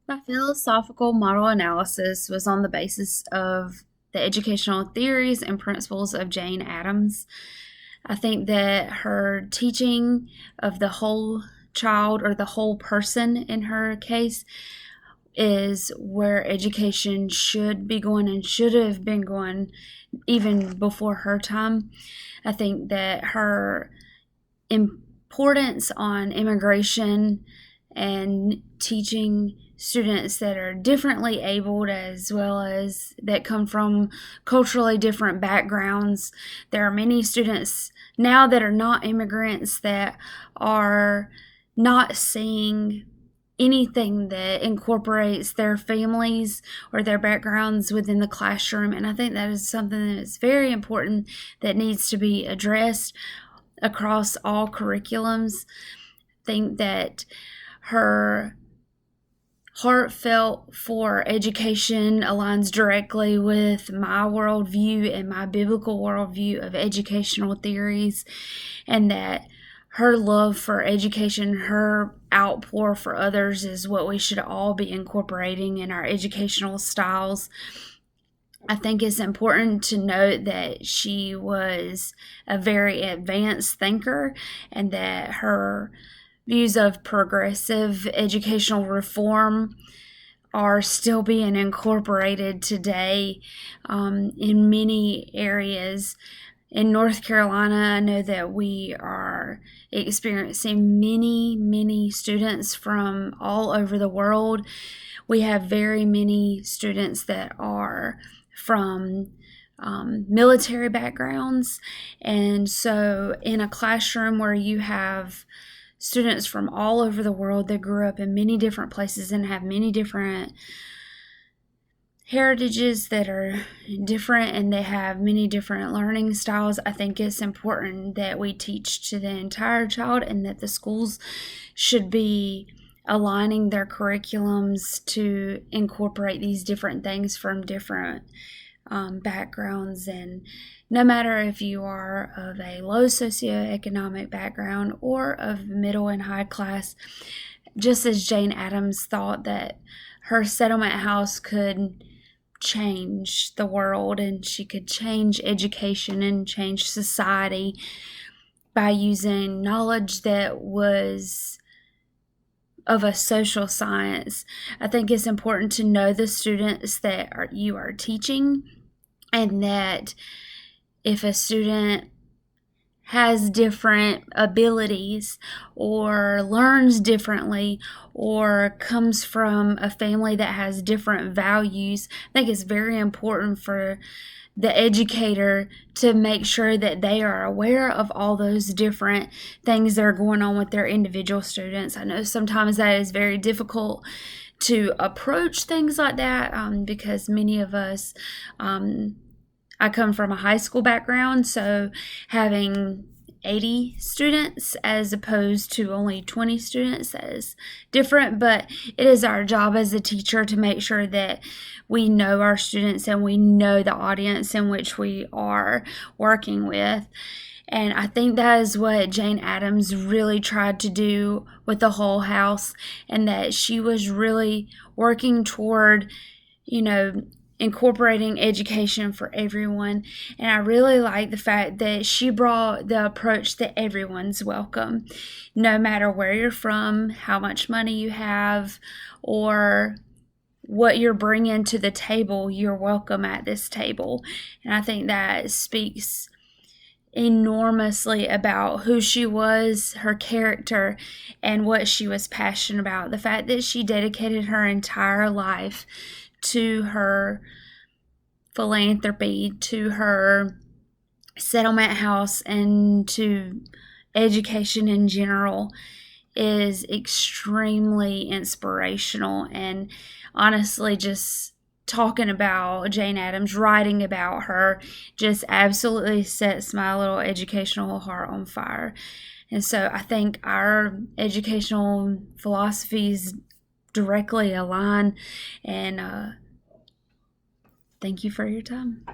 My philosophical model analysis was on the basis of the educational theories and principles of Jane Addams. I think that her teaching of the whole child, or the whole person in her case, is where education should be going and should have been going even before her time. I think that her importance on immigration and teaching students that are differently abled, as well as that come from culturally different backgrounds. There are many students now that are not immigrants that are not seeing anything that incorporates their families or their backgrounds within the classroom. And I think that is something that is very important that needs to be addressed across all curriculums. I think that her heartfelt for education aligns directly with my worldview and my biblical worldview of educational theories, and that her love for education, her outpour for others, is what we should all be incorporating in our educational styles. I think it's important to note that she was a very advanced thinker, and that her views of progressive educational reform are still being incorporated today in many areas. In North Carolina, I know that we are experiencing many students from all over the world. We have very many students that are from military backgrounds. And so, in a classroom where you have students from all over the world that grew up in many different places and have many different heritages that are different, and they have many different learning styles, I think it's important that we teach to the entire child, and that the schools should be aligning their curriculums to incorporate these different things from different backgrounds. And no matter if you are of a low socioeconomic background or of middle and high class, just as Jane Addams thought that her settlement house could change the world, and she could change education and change society by using knowledge that was of a social science. I think it's important to know the students that you are teaching, and that if a student has different abilities or learns differently or comes from a family that has different values, I think it's very important for the educator to make sure that they are aware of all those different things that are going on with their individual students. I know sometimes that is very difficult to approach things like that because many of us, I come from a high school background, so having 80 students as opposed to only 20 students, that is different. But it is our job as a teacher to make sure that we know our students and we know the audience in which we are working with. And I think that is what Jane Addams really tried to do with the whole house, and that she was really working toward, incorporating education for everyone. And I really like the fact that she brought the approach that everyone's welcome, no matter where you're from, how much money you have, or what you're bringing to the table. You're welcome at this table. And I think that speaks enormously about who she was, her character, and what she was passionate about. The fact that she dedicated her entire life to her philanthropy, to her settlement house, and to education in general is extremely inspirational. And honestly, just talking about Jane Addams, writing about her, just absolutely sets my little educational heart on fire. And so I think our educational philosophies directly align. And thank you for your time.